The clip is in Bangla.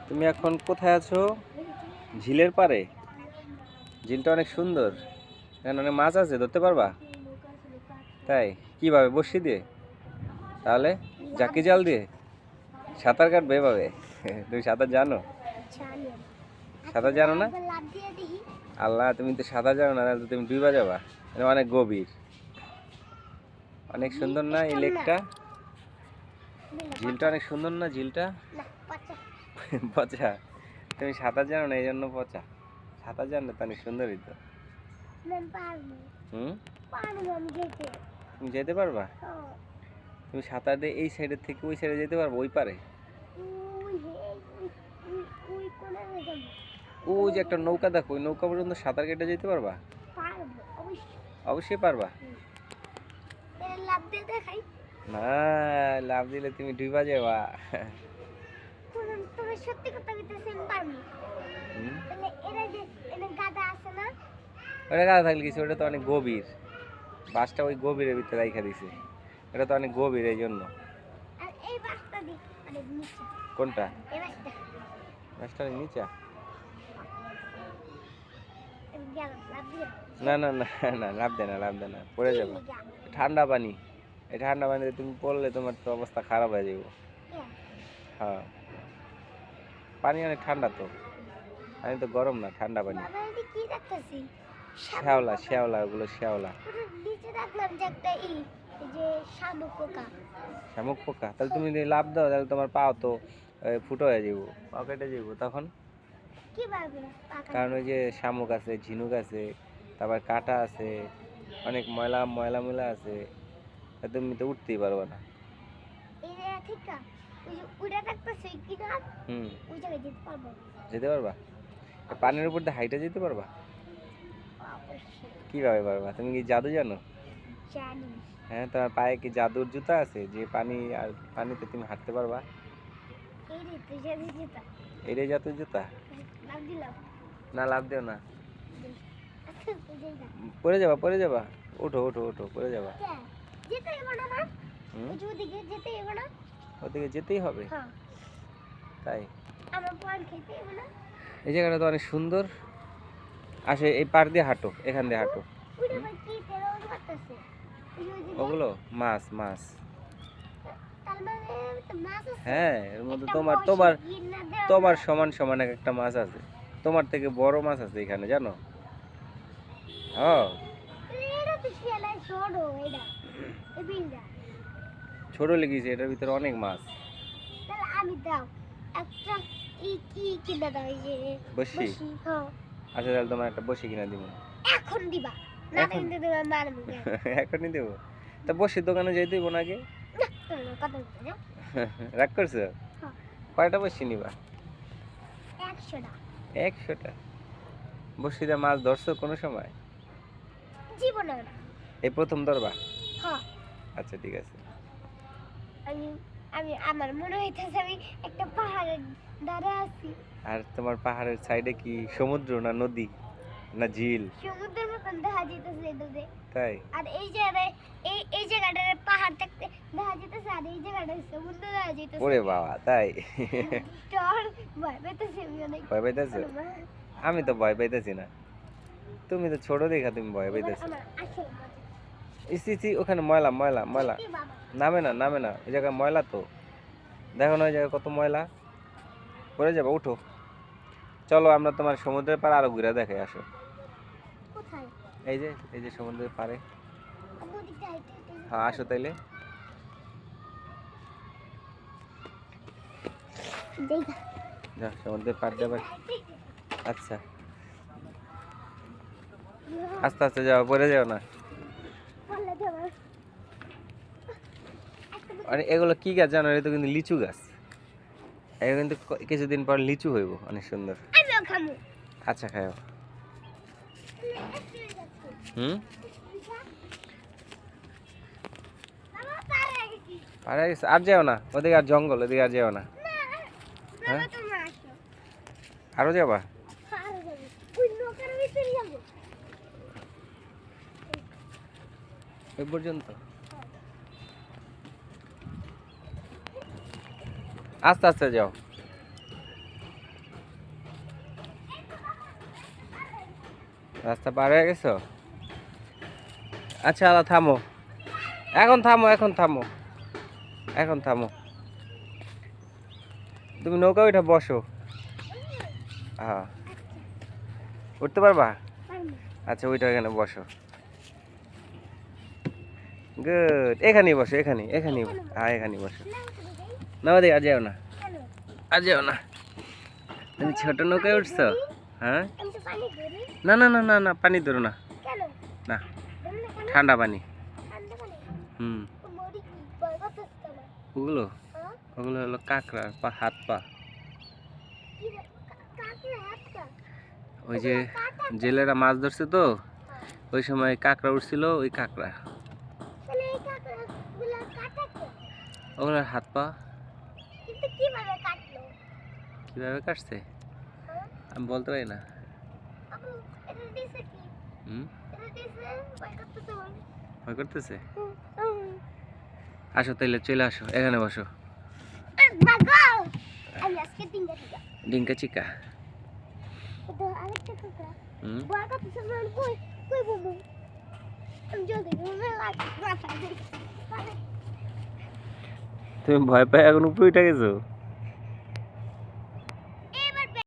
তুমি এখন কোথায় আছো? ঝিলের পাড়ে। ঝিলটা অনেক সুন্দর, এখানে অনেক মাছ আছে, ধরতে পারবা? তাই কিভাবে? বড়শি দিয়ে? তাহলে জাকি জাল দিয়ে? সাঁতার কাটবে এভাবে? তুমি সাঁতার জানো? সাঁতার জানো না? আল্লাহ, তুমি তো সাঁতার জানো না, তাহলে তো তুমি ডুবা যাবা। অনেক গভীর, অনেক সুন্দর না এই লেকটা? ঝিলটা অনেক সুন্দর না ঝিলটা? পচা? তুমি সাঁতার জানো না এই জন্য পচা। সাঁতার জানলে তো অনেক সুন্দরই তো। তুমি যেতে পারবা? তুমি সাঁতার দিয়ে এই সাইডের থেকে ওই সাইডে যেতে পারবো? ওই পারে ওই যে একটা নৌকা দেখো, ওই নৌকা পর্যন্ত সাঁতার কেটে যেতে পারবা? অবশ্যই পারবা। না, লাফ দিলে তুমি ডুবা যাবা। ওটা গাদা থাকলে কিছু, ওটা তো অনেক গভীর। বাসটা ওই গভীরের ভিতরে রাইখা দিছে, এটা তো অনেক গভীর এই জন্য। কোনটা? বাসটা অনেক নিচা? না না না না, লাভ দে না, লাভ দে না, পড়ে যাবে। ঠান্ডা পানি, এই ঠান্ডা পানিতে তুমি পড়লে তোমার তো অবস্থা খারাপ হয়ে যাবে। হ্যাঁ, পানি অনেক ঠান্ডা তো, পানি তো গরম না, ঠান্ডা পানি। শ্যাওলা, শ্যাওলা, ওগুলো শ্যাওলা। শামুক পোকা? তাহলে তুমি যদি লাভ দাও তাহলে তোমার পাও তো ফুটো হয়ে যাবো, পাও কেটে যাবো তখন। কারণ ওই যে শামুক আছে, ঝিনুক আছে, তারপর কাঁটা আছে, অনেক ময়লা ময়লা ময়লা আছে, তুমি তো উঠতেই পারবে না। যেতে পারবা? পানির উপর দিয়ে হাইটে যেতে পারবা? কিভাবে পারবা? তুমি কি জাদু জানো? হ্যাঁ, তোমার পায়ে কি জাদুর জুতা আছে যে পানি আর পানিতে তুমি হাঁটতে পারবা? এটাই জাদুর জুতা? না, লাভ দিও না, পড়ে যাবা, পড়ে যাবা। ওঠো ওঠো ওঠো, পড়ে যাবা। ওদিকে যেতেই হবে? তাই? এই জায়গাটা তো অনেক সুন্দর। আসে এই পার দিয়ে হাঁটো, এখান দিয়ে হাঁটো। ওগুলো মাছ, মাছ। হ্যাঁ, এর মধ্যে তোমার তোমার তোমার সমান সমান এক একটা মাছ আছে, তোমার থেকে বড় মাছ আছে এখানে, জানো? হ্যাঁ, ছোট লেগেছে, এটার ভিতরে অনেক মাছ। বসি? আচ্ছা, তাহলে তোমার একটা বসি কিনা দিব। এখন দিবা? এখনই দেবো? তা বসির দোকানে যাই দিব নাকি? রাগ করছো? কয়টা বসি নিবা? 100টা? বসিতে মাছ ধরছো কোনো সময়? এই প্রথম ধরবা? আচ্ছা, ঠিক আছে। আমার মনে হইতেছে আমি একটা পাহাড়ের ধারে আছি। আর তোমার পাহাড়ের সাইডে কি সমুদ্র না নদী না ঝিল? সমুদ্রের মতন দেখা যাইতেছে এটাতে। তাই? আর এই জায়গাটার পাহাড় দেখতে দেখা যাইতেছে, আর এই জায়গাটা সমুদ্র দেখা যাইতেছে। ওরে বাবা, তাই? ভয় পাইতেছি আমি অনেক। ভয় পাইতেছো? আমি তো ভয় পাইতেছি না, তুমি তো ছোট দেখা তুমি ভয় পাইতেছো। ইসি, ওখানে ময়লা ময়লা ময়লা। নামে না, নামে না, এই জায়গায় ময়লা তো, দেখো না ওই জায়গায় কত ময়লা। পড়ে যাবে, উঠো। চলো আমরা তোমার সমুদ্রের পাড়ে আরো ঘুরে দেখে আসো। এই যে সমুদ্রের পাড়ে। হ্যাঁ, আসো তাইলে। যা, সমুদ্রের পাড় যাবে। আচ্ছা, আস্তে আস্তে যাও, পড়ে যাও না। আরে এগুলো কি গাছ জানো? এটা তো কিন্তু লিচু গাছ। এগুলো কিন্তু কিছুদিন পর লিচু হইব, অনেক সুন্দর। আচ্ছা, খাও। পারে গেছে? আর যাও না, ওদিকে আর জঙ্গল, ওদিকে আর যাও না। হ্যাঁ, আরো যাবা? এই পর্যন্ত? আস্তে আস্তে যাও। রাস্তা পার হয়ে গেছো? আচ্ছা আলা থামো, এখন থামো, এখন থামো, এখন থামো। তুমি নৌকা ওইটা বসো। হ্যাঁ, উঠতে পারবা? আচ্ছা ওইটা এখানে বসো। গুড, এখানেই বসো, এখানেই, এখানেই। হ্যাঁ এখানেই বসো। না ওদিকে আর যাও না, আর যাও না। তুমি ছোট নৌকায় উঠছো? হ্যাঁ, না না না না না, পানি ধরো না, না ঠান্ডা পানি। হুম, ওগুলো ওগুলো হলো কাঁকড়ার পা, হাত পা। ওই যে জেলেরা মাছ ধরছে তো, ওই সময় কাঁকড়া উঠছিল, ওই কাঁকড়া ওগুলোর হাত পা। কিভাবে কাটছে আমি বলতে পারি না। ভয় করতেছে? আসো তাইলে, চলে আসো, এখানে বসো। ডিঙ্কা চিকা। তুমি ভয় পাই এখন উপরে উঠে গেছো?